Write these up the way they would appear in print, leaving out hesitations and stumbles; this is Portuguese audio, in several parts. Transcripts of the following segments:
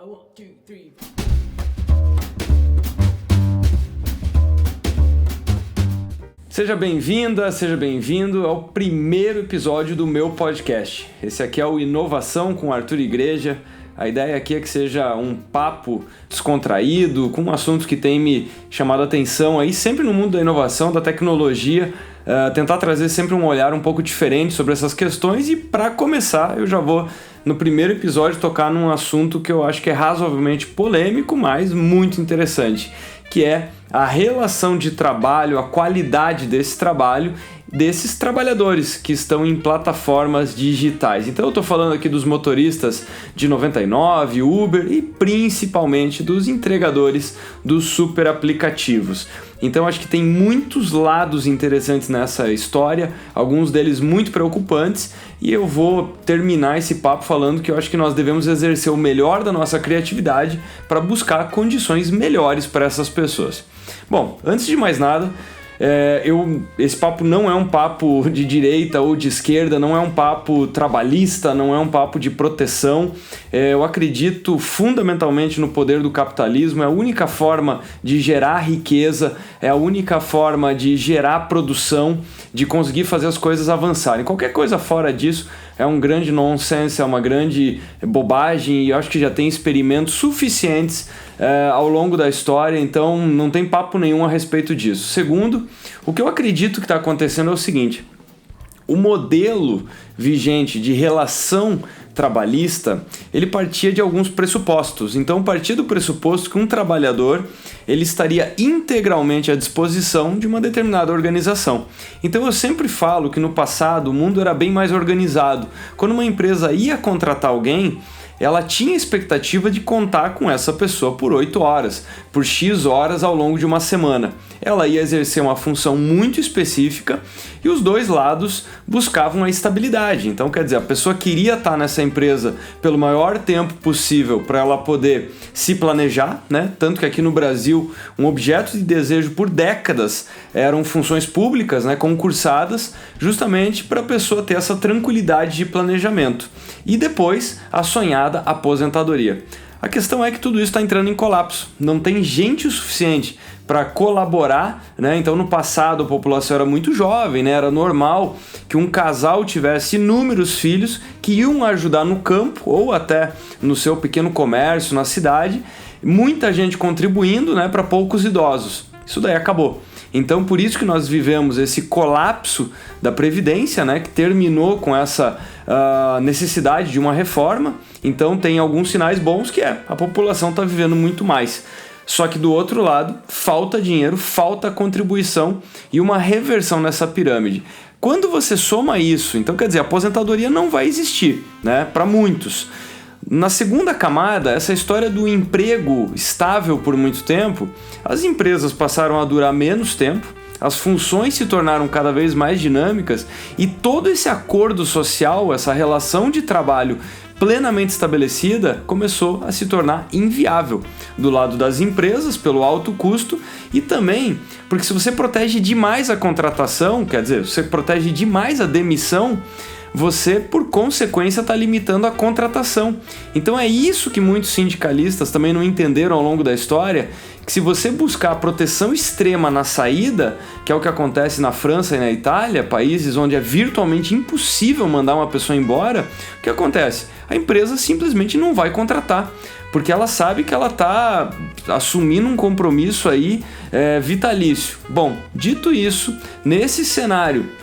1, 2, 3. Seja bem-vinda, seja bem-vindo ao primeiro episódio do meu podcast. Esse aqui é o Inovação com Arthur Igreja. A ideia aqui é que seja um papo descontraído, com assuntos que têm me chamado a atenção aí, sempre no mundo da inovação, da tecnologia, tentar trazer sempre um olhar um pouco diferente sobre essas questões. E para começar, eu já vou, no primeiro episódio, tocar num assunto que eu acho que é razoavelmente polêmico, mas muito interessante, que é a relação de trabalho, a qualidade desse trabalho, desses trabalhadores que estão em plataformas digitais. Então eu estou falando aqui dos motoristas de 99, Uber e principalmente dos entregadores dos super aplicativos. Então acho que tem muitos lados interessantes nessa história, alguns deles muito preocupantes, e eu vou terminar esse papo falando que eu acho que nós devemos exercer o melhor da nossa criatividade para buscar condições melhores para essas pessoas. Bom, antes de mais nada, esse papo não é um papo de direita ou de esquerda, não é um papo trabalhista, não é um papo de proteção. Eu acredito fundamentalmente no poder do capitalismo, é a única forma de gerar riqueza, é a única forma de gerar produção, de conseguir fazer as coisas avançarem. Qualquer coisa fora disso é um grande nonsense, é uma grande bobagem, e eu acho que já tem experimentos suficientes ao longo da história, então não tem papo nenhum a respeito disso. Segundo, o que eu acredito que está acontecendo é o seguinte: o modelo vigente de relação trabalhista, ele partia de alguns pressupostos. Então, partia do pressuposto que um trabalhador ele estaria integralmente à disposição de uma determinada organização. Então, eu sempre falo que no passado o mundo era bem mais organizado. Quando uma empresa ia contratar alguém, ela tinha a expectativa de contar com essa pessoa por 8 horas, por X horas ao longo de uma semana. Ela ia exercer uma função muito específica e os dois lados buscavam a estabilidade. Então, quer dizer, a pessoa queria estar nessa empresa pelo maior tempo possível para ela poder se planejar, né? Tanto que aqui no Brasil, um objeto de desejo por décadas eram funções públicas, né? Concursadas, justamente para a pessoa ter essa tranquilidade de planejamento. E depois, a sonhada aposentadoria. A questão é que tudo isso está entrando em colapso. Não tem gente o suficiente para colaborar, né? Então, no passado, a população era muito jovem, né? Era normal que um casal tivesse inúmeros filhos que iam ajudar no campo ou até no seu pequeno comércio, na cidade. Muita gente contribuindo, né, para poucos idosos. Isso daí acabou. Então, por isso que nós vivemos esse colapso da Previdência, né, que terminou com essa necessidade de uma reforma. Então, tem alguns sinais bons que a população está vivendo muito mais. Só que do outro lado, falta dinheiro, falta contribuição e uma reversão nessa pirâmide. Quando você soma isso, então quer dizer, a aposentadoria não vai existir, né, para muitos. Na segunda camada, essa história do emprego estável por muito tempo, as empresas passaram a durar menos tempo, as funções se tornaram cada vez mais dinâmicas e todo esse acordo social, essa relação de trabalho plenamente estabelecida, começou a se tornar inviável do lado das empresas pelo alto custo e também porque se você protege demais a contratação, quer dizer, você protege demais a demissão, você, por consequência, está limitando a contratação. Então é isso que muitos sindicalistas também não entenderam ao longo da história, que se você buscar proteção extrema na saída, que é o que acontece na França e na Itália, países onde é virtualmente impossível mandar uma pessoa embora, o que acontece? A empresa simplesmente não vai contratar, porque ela sabe que ela está assumindo um compromisso aí vitalício. Bom, dito isso, nesse cenário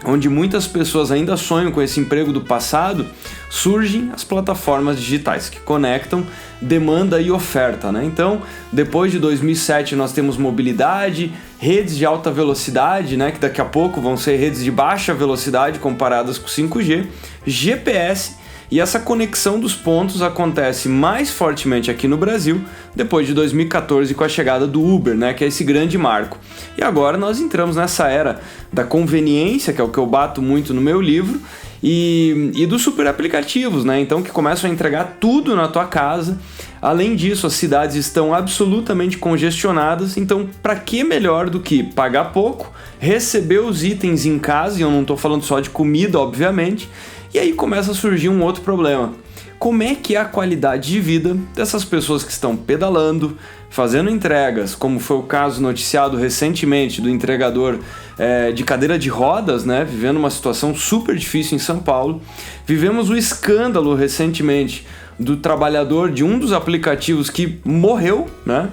onde muitas pessoas ainda sonham com esse emprego do passado, surgem as plataformas digitais que conectam demanda e oferta, né? Então, depois de 2007 nós temos mobilidade, redes de alta velocidade, né? Que daqui a pouco vão ser redes de baixa velocidade comparadas com 5G, GPS, e essa conexão dos pontos acontece mais fortemente aqui no Brasil depois de 2014 com a chegada do Uber, né, que é esse grande marco. E agora nós entramos nessa era da conveniência, que é o que eu bato muito no meu livro, e dos super aplicativos, né, então que começam a entregar tudo na tua casa. Além disso, as cidades estão absolutamente congestionadas, então para que melhor do que pagar pouco, receber os itens em casa, e eu não estou falando só de comida, obviamente. E aí começa a surgir um outro problema. como é que é a qualidade de vida dessas pessoas que estão pedalando, fazendo entregas, como foi o caso noticiado recentemente do entregador de cadeira de rodas, né, vivendo uma situação super difícil em São Paulo. Vivemos o escândalo recentemente do trabalhador de um dos aplicativos que morreu, né,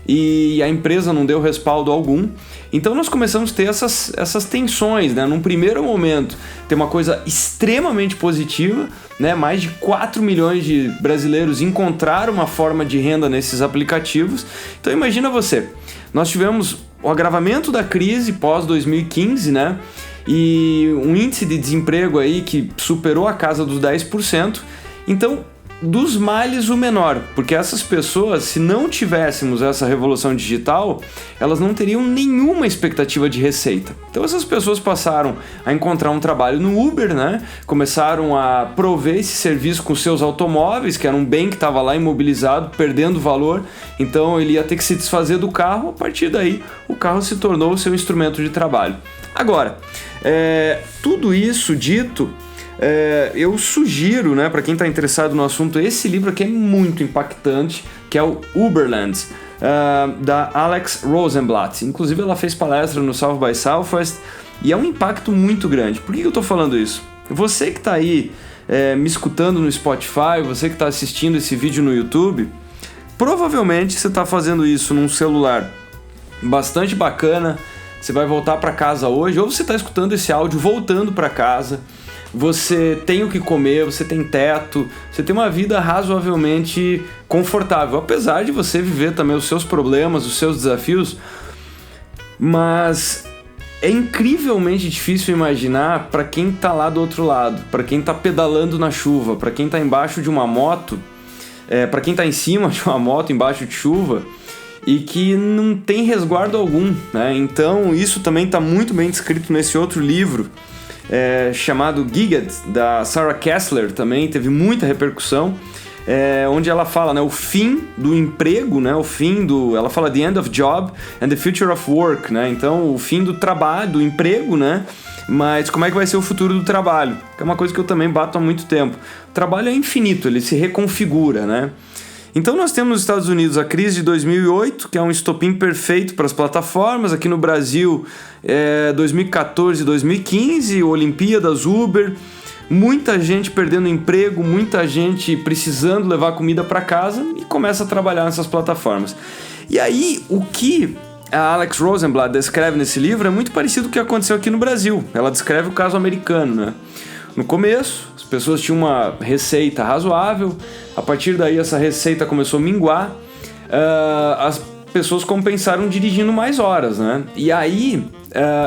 e a empresa não deu respaldo algum. Então nós começamos a ter essas tensões, né? Num primeiro momento, tem uma coisa extremamente positiva, né? Mais de 4 milhões de brasileiros encontraram uma forma de renda nesses aplicativos. Então imagina você, nós tivemos o agravamento da crise pós-2015, né? E um índice de desemprego aí que superou a casa dos 10%. Então, dos males o menor, porque essas pessoas, se não tivéssemos essa revolução digital, elas não teriam nenhuma expectativa de receita. Então essas pessoas passaram a encontrar um trabalho no Uber, né? Começaram a prover esse serviço com seus automóveis, que era um bem que estava lá imobilizado, perdendo valor, então ele ia ter que se desfazer do carro. A partir daí, o carro se tornou o seu instrumento de trabalho. Agora, tudo isso dito, eu sugiro, né, para quem está interessado no assunto, esse livro aqui é muito impactante, que é o Uberland, da Alex Rosenblatt. Inclusive ela fez palestra no South by Southwest e é um impacto muito grande. Por que eu estou falando isso? Você que está aí me escutando no Spotify, você que está assistindo esse vídeo no YouTube, provavelmente você está fazendo isso num celular bastante bacana. Você vai voltar para casa hoje, ou você está escutando esse áudio voltando para casa. Você tem o que comer, você tem teto, você tem uma vida razoavelmente confortável, apesar de você viver também os seus problemas, os seus desafios, mas é incrivelmente difícil imaginar para quem está lá do outro lado, para quem está pedalando na chuva, para quem está embaixo de uma moto, para quem está em cima de uma moto embaixo de chuva e que não tem resguardo algum, né? Então isso também está muito bem descrito nesse outro livro, chamado Gigad, da Sarah Kessler, também teve muita repercussão, onde ela fala, né, o fim do emprego, né, ela fala the end of job and the future of work, né, então o fim do trabalho, do emprego, né, mas como é que vai ser o futuro do trabalho, que é uma coisa que eu também bato há muito tempo. O trabalho é infinito, ele se reconfigura, né. Então nós temos nos Estados Unidos a crise de 2008, que é um estopim perfeito para as plataformas. Aqui no Brasil, 2014 e 2015, Olimpíadas, Uber, muita gente perdendo emprego, muita gente precisando levar comida para casa e começa a trabalhar nessas plataformas. E aí, o que a Alex Rosenblatt descreve nesse livro é muito parecido com o que aconteceu aqui no Brasil. Ela descreve o caso americano, né? No começo, as pessoas tinham uma receita razoável, a partir daí essa receita começou a minguar, as pessoas compensaram dirigindo mais horas, né? E aí,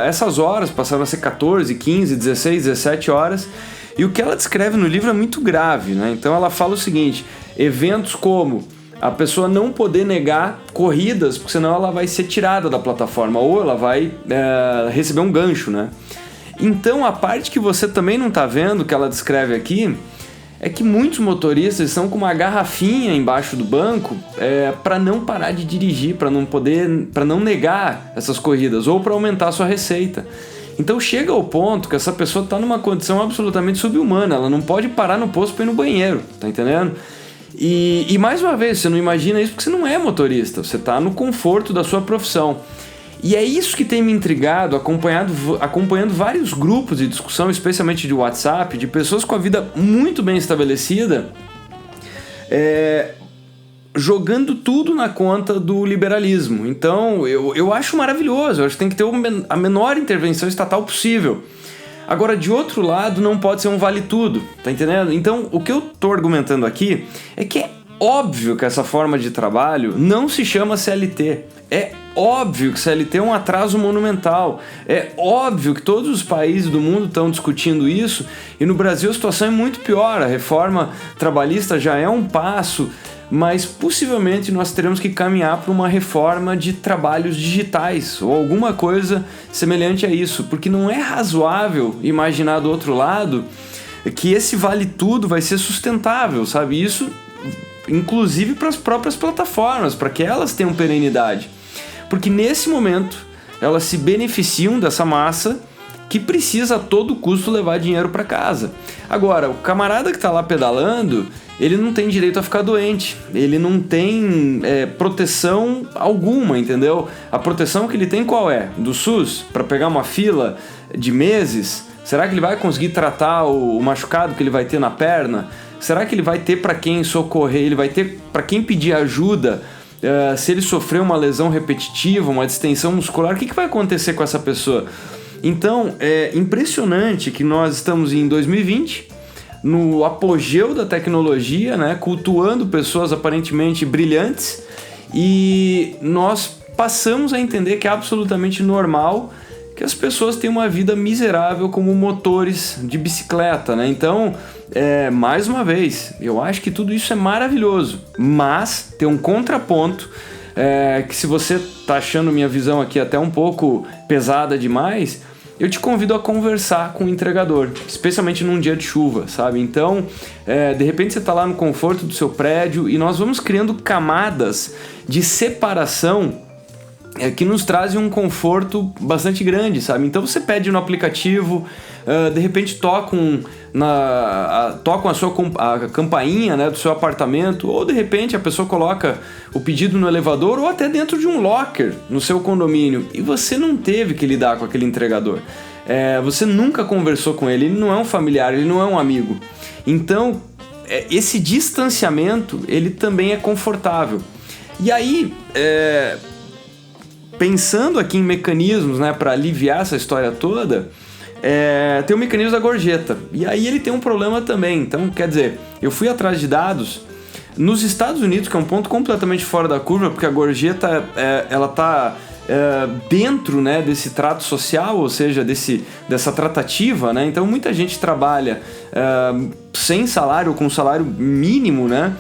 essas horas passaram a ser 14, 15, 16, 17 horas, e o que ela descreve no livro é muito grave, né? Então ela fala o seguinte, eventos como a pessoa não poder negar corridas, porque senão ela vai ser tirada da plataforma, ou ela vai receber um gancho, né? Então a parte que você também não está vendo, que ela descreve aqui, é que muitos motoristas estão com uma garrafinha embaixo do banco para não parar de dirigir, para não negar essas corridas ou para aumentar a sua receita. Então chega ao ponto que essa pessoa está numa condição absolutamente subhumana, ela não pode parar no posto para ir no banheiro, tá entendendo? E mais uma vez, você não imagina isso porque você não é motorista, você está no conforto da sua profissão. E é isso que tem me intrigado, acompanhando vários grupos de discussão, especialmente de WhatsApp, de pessoas com a vida muito bem estabelecida, jogando tudo na conta do liberalismo. Então, eu acho maravilhoso, eu acho que tem que ter a menor intervenção estatal possível. Agora, de outro lado, não pode ser um vale-tudo, tá entendendo? Então, o que eu tô argumentando aqui é que é óbvio que essa forma de trabalho não se chama CLT. É óbvio que CLT é um atraso monumental. É óbvio que todos os países do mundo estão discutindo isso e no Brasil a situação é muito pior. A reforma trabalhista já é um passo, mas possivelmente nós teremos que caminhar para uma reforma de trabalhos digitais ou alguma coisa semelhante a isso, porque não é razoável imaginar do outro lado que esse vale-tudo vai ser sustentável, sabe? Isso inclusive para as próprias plataformas, para que elas tenham perenidade. Porque nesse momento elas se beneficiam dessa massa que precisa a todo custo levar dinheiro para casa. Agora, o camarada que está lá pedalando, ele não tem direito a ficar doente, ele não tem proteção alguma, entendeu? A proteção que ele tem qual é? Do SUS? Para pegar uma fila de meses? Será que ele vai conseguir tratar o machucado que ele vai ter na perna? Será que ele vai ter para quem socorrer? Ele vai ter para quem pedir ajuda? Se ele sofrer uma lesão repetitiva, uma distensão muscular, o que vai acontecer com essa pessoa? Então, é impressionante que nós estamos em 2020, no apogeu da tecnologia, né, cultuando pessoas aparentemente brilhantes, e nós passamos a entender que é absolutamente normal que as pessoas têm uma vida miserável como motores de bicicleta, né? Então, mais uma vez, eu acho que tudo isso é maravilhoso, mas tem um contraponto que, se você está achando minha visão aqui até um pouco pesada demais, eu te convido a conversar com o entregador, especialmente num dia de chuva, sabe? Então, de repente você está lá no conforto do seu prédio e nós vamos criando camadas de separação que nos trazem um conforto bastante grande, sabe? Então você pede no aplicativo, de repente tocam a campainha, né, do seu apartamento, ou de repente a pessoa coloca o pedido no elevador ou até dentro de um locker no seu condomínio, e você não teve que lidar com aquele entregador. Você nunca conversou com ele, ele não é um familiar, ele não é um amigo. Então, esse distanciamento, ele também é confortável. E aí, pensando aqui em mecanismos, né, para aliviar essa história toda, tem o mecanismo da gorjeta. E aí ele tem um problema também. Então, quer dizer, eu fui atrás de dados. Nos Estados Unidos, que é um ponto completamente fora da curva, porque a gorjeta ela está dentro, né, desse trato social, ou seja, dessa tratativa, né? Então muita gente trabalha sem salário, com salário mínimo, né?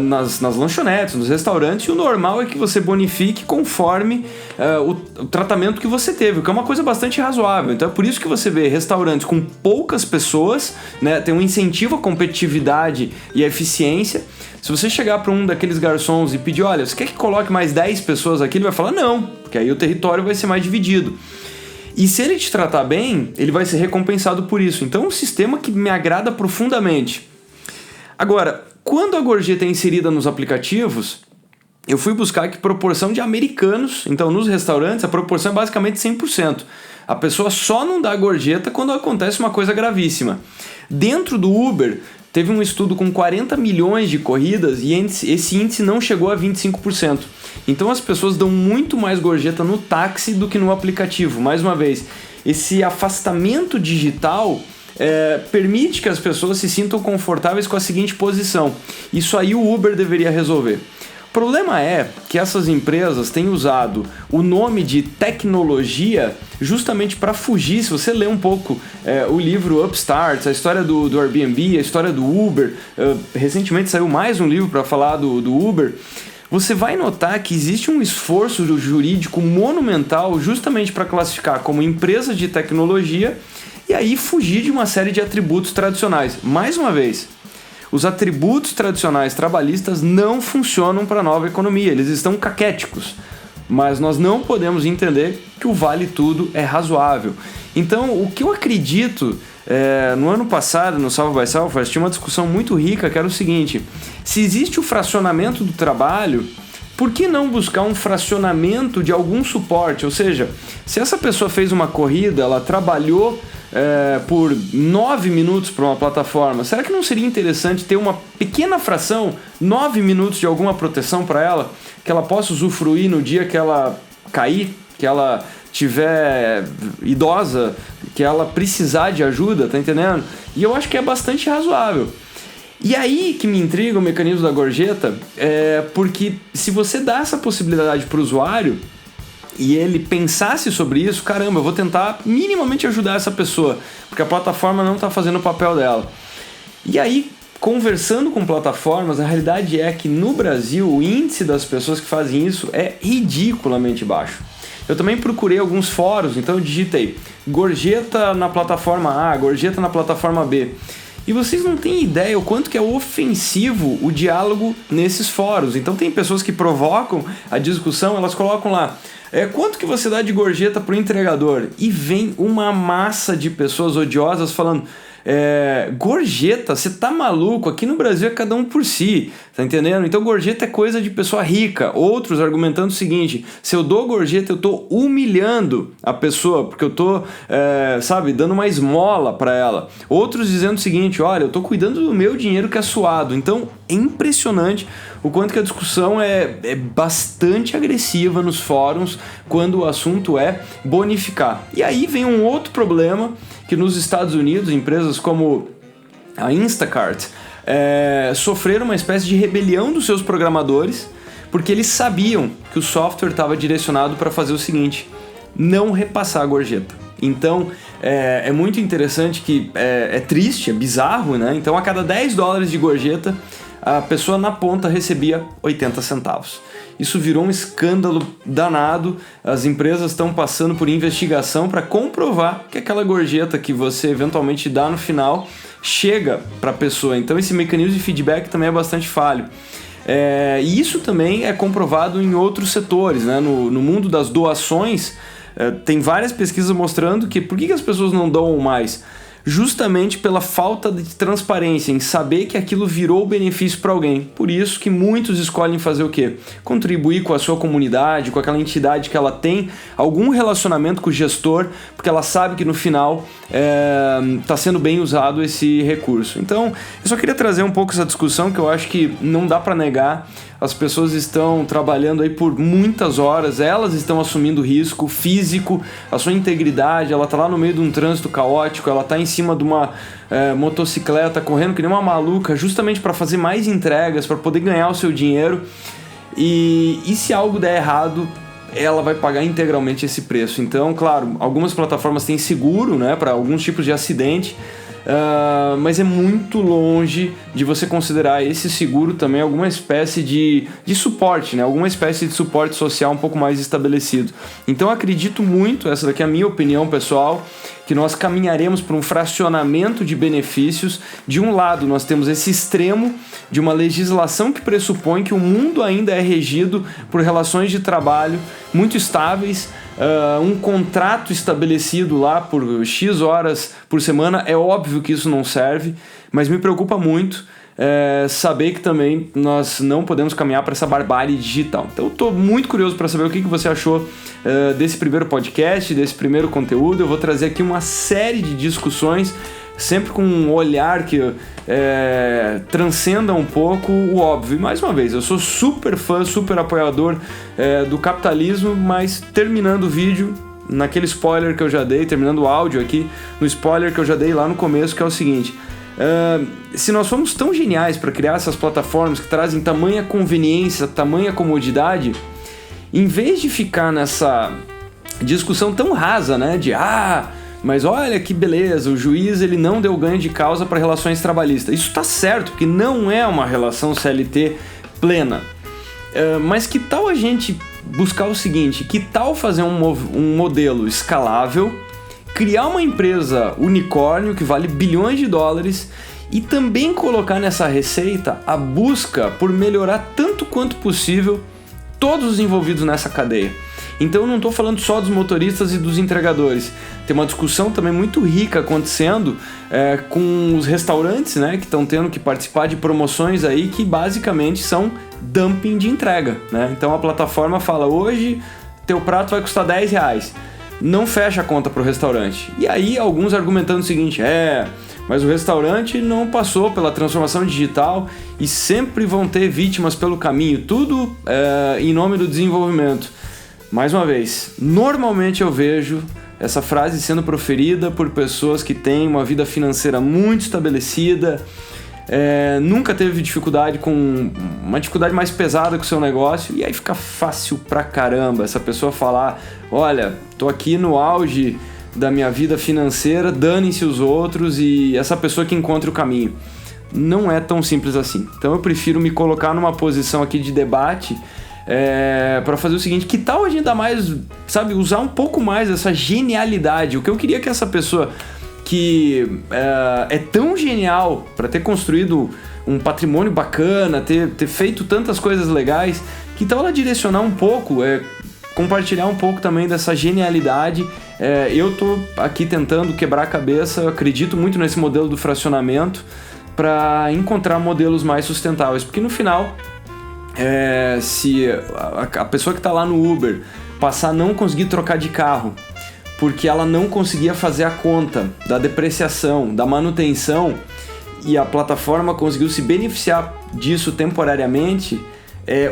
Nas lanchonetes, nos restaurantes, e o normal é que você bonifique conforme o tratamento que você teve, o que é uma coisa bastante razoável. Então é por isso que você vê restaurantes com poucas pessoas, né, tem um incentivo à competitividade e à eficiência. Se você chegar para um daqueles garçons e pedir, olha, você quer que coloque mais 10 pessoas aqui? Ele vai falar não, porque aí o território vai ser mais dividido. E se ele te tratar bem, ele vai ser recompensado por isso. Então é um sistema que me agrada profundamente. Agora, quando a gorjeta é inserida nos aplicativos, eu fui buscar que proporção de americanos, então nos restaurantes a proporção é basicamente 100%. A pessoa só não dá gorjeta quando acontece uma coisa gravíssima. Dentro do Uber, teve um estudo com 40 milhões de corridas e esse índice não chegou a 25%. Então as pessoas dão muito mais gorjeta no táxi do que no aplicativo. Mais uma vez, esse afastamento digital permite que as pessoas se sintam confortáveis com a seguinte posição: isso aí o Uber deveria resolver. O problema é que essas empresas têm usado o nome de tecnologia justamente para fugir. Se você ler um pouco o livro Upstart, a história do Airbnb, a história do Uber, recentemente saiu mais um livro para falar do Uber, você vai notar que existe um esforço jurídico monumental justamente para classificar como empresa de tecnologia e aí fugir de uma série de atributos tradicionais. Mais uma vez, os atributos tradicionais trabalhistas não funcionam para a nova economia, eles estão caquéticos, mas nós não podemos entender que o vale tudo é razoável. Então, o que eu acredito, no ano passado, no South by Southwest, tinha uma discussão muito rica, que era o seguinte: se existe o fracionamento do trabalho, por que não buscar um fracionamento de algum suporte? Ou seja, se essa pessoa fez uma corrida, ela trabalhou por 9 minutos para uma plataforma, será que não seria interessante ter uma pequena fração, 9 minutos de alguma proteção para ela, que ela possa usufruir no dia que ela cair, que ela tiver idosa, que ela precisar de ajuda, tá entendendo? E eu acho que é bastante razoável. E aí que me intriga o mecanismo da gorjeta, porque se você dá essa possibilidade para o usuário e ele pensasse sobre isso, caramba, eu vou tentar minimamente ajudar essa pessoa, porque a plataforma não está fazendo o papel dela. E aí, conversando com plataformas, a realidade é que no Brasil o índice das pessoas que fazem isso é ridiculamente baixo. Eu também procurei alguns fóruns, então eu digitei gorjeta na plataforma A, gorjeta na plataforma B. E vocês não têm ideia o quanto que é ofensivo o diálogo nesses fóruns. Então tem pessoas que provocam a discussão, elas colocam lá, quanto que você dá de gorjeta para o entregador? E vem uma massa de pessoas odiosas falando, Gorjeta, você tá maluco? Aqui no Brasil é cada um por si, tá entendendo? Então gorjeta é coisa de pessoa rica. Outros argumentando o seguinte: se eu dou gorjeta, eu tô humilhando a pessoa, porque eu tô, dando uma esmola para ela. Outros dizendo o seguinte: olha, eu tô cuidando do meu dinheiro que é suado. Então é impressionante o quanto que a discussão é bastante agressiva nos fóruns quando o assunto é bonificar. E aí vem um outro problema, que nos Estados Unidos, empresas como a Instacart sofreram uma espécie de rebelião dos seus programadores, porque eles sabiam que o software estava direcionado para fazer o seguinte: não repassar a gorjeta. Então é muito interessante que é triste, é bizarro, né? Então a cada $10 de gorjeta, a pessoa na ponta recebia 80 centavos. Isso virou um escândalo danado. As empresas estão passando por investigação para comprovar que aquela gorjeta que você eventualmente dá no final chega para a pessoa. Então esse mecanismo de feedback também é bastante falho. E isso também é comprovado em outros setores, né? No mundo das doações, tem várias pesquisas mostrando que por que as pessoas não doam mais? Justamente pela falta de transparência, em saber que aquilo virou benefício para alguém. Por isso que muitos escolhem fazer o quê? Contribuir com a sua comunidade, com aquela entidade que ela tem algum relacionamento com o gestor, porque ela sabe que no final está sendo bem usado esse recurso. Então, eu só queria trazer um pouco essa discussão, que eu acho que não dá para negar. As pessoas estão trabalhando aí por muitas horas, elas estão assumindo risco físico, a sua integridade, ela está lá no meio de um trânsito caótico, ela está em cima de uma motocicleta, correndo que nem uma maluca, justamente para fazer mais entregas, para poder ganhar o seu dinheiro. E se algo der errado, ela vai pagar integralmente esse preço. Então, claro, algumas plataformas têm seguro, né, para alguns tipos de acidente, mas é muito longe de você considerar esse seguro também alguma espécie de suporte, né? Alguma espécie de suporte social um pouco mais estabelecido. Então acredito muito, essa daqui é a minha opinião pessoal, que nós caminharemos para um fracionamento de benefícios. De um lado, nós temos esse extremo de uma legislação que pressupõe que o mundo ainda é regido por relações de trabalho muito estáveis, um contrato estabelecido lá por X horas por semana. É óbvio que isso não serve, mas me preocupa muito saber que também nós não podemos caminhar para essa barbárie digital. Então eu estou muito curioso para saber o que você achou desse primeiro podcast, desse primeiro conteúdo. Eu vou trazer aqui uma série de discussões, sempre com um olhar que transcenda um pouco o óbvio. E mais uma vez, eu sou super fã, super apoiador do capitalismo, mas terminando o vídeo, naquele spoiler que eu já dei, terminando o áudio aqui, no spoiler que eu já dei lá no começo, que é o seguinte: se nós fomos tão geniais para criar essas plataformas que trazem tamanha conveniência, tamanha comodidade, em vez de ficar nessa discussão tão rasa, né, de mas olha que beleza, o juiz ele não deu ganho de causa para relações trabalhistas. Isso está certo, porque não é uma relação CLT plena. Mas que tal a gente buscar o seguinte: que tal fazer um modelo escalável, criar uma empresa unicórnio que vale bilhões de dólares e também colocar nessa receita a busca por melhorar tanto quanto possível todos os envolvidos nessa cadeia? Então eu não estou falando só dos motoristas e dos entregadores. Tem uma discussão também muito rica acontecendo com os restaurantes, né, que estão tendo que participar de promoções aí que basicamente são dumping de entrega, né? Então a plataforma fala: hoje teu prato vai custar R$10. Não fecha a conta para o restaurante. E aí alguns argumentando o seguinte: mas o restaurante não passou pela transformação digital e sempre vão ter vítimas pelo caminho, tudo em nome do desenvolvimento. Mais uma vez, normalmente eu vejo essa frase sendo proferida por pessoas que têm uma vida financeira muito estabelecida, nunca teve dificuldade com uma dificuldade mais pesada com o seu negócio, e aí fica fácil pra caramba essa pessoa falar: olha, tô aqui no auge da minha vida financeira, dane-se os outros, e essa pessoa que encontre o caminho. Não é tão simples assim. Então eu prefiro me colocar numa posição aqui de debate para fazer o seguinte: que tal a gente dar mais, usar um pouco mais essa genialidade? O que eu queria que essa pessoa que é tão genial para ter construído um patrimônio bacana, ter feito tantas coisas legais, que tal ela direcionar um pouco, compartilhar um pouco também dessa genialidade eu estou aqui tentando quebrar a cabeça, eu acredito muito nesse modelo do fracionamento para encontrar modelos mais sustentáveis, porque no final, se a pessoa que está lá no Uber passar a não conseguir trocar de carro, porque ela não conseguia fazer a conta da depreciação, da manutenção, e a plataforma conseguiu se beneficiar disso temporariamente,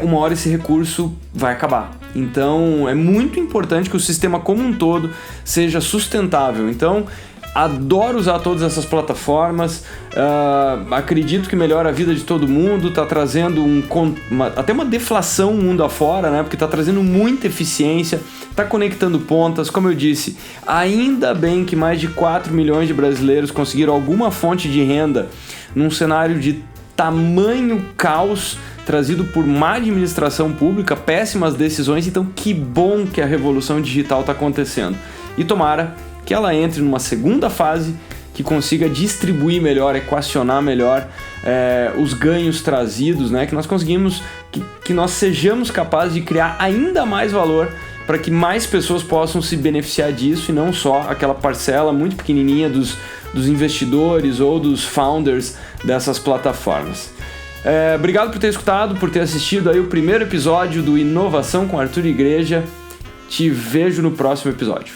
uma hora esse recurso vai acabar. Então é muito importante que o sistema como um todo seja sustentável. Então adoro usar todas essas plataformas, acredito que melhora a vida de todo mundo, está trazendo até uma deflação mundo afora, né? Porque está trazendo muita eficiência, está conectando pontas, como eu disse, ainda bem que mais de 4 milhões de brasileiros conseguiram alguma fonte de renda num cenário de tamanho caos trazido por má administração pública, péssimas decisões. Então que bom que a revolução digital está acontecendo, e tomara que ela entre numa segunda fase que consiga distribuir melhor, equacionar melhor os ganhos trazidos, né? Que nós conseguimos, que nós sejamos capazes de criar ainda mais valor para que mais pessoas possam se beneficiar disso, e não só aquela parcela muito pequenininha dos investidores ou dos founders dessas plataformas. Obrigado por ter escutado, por ter assistido aí o primeiro episódio do Inovação com Arthur Igreja. Te vejo no próximo episódio.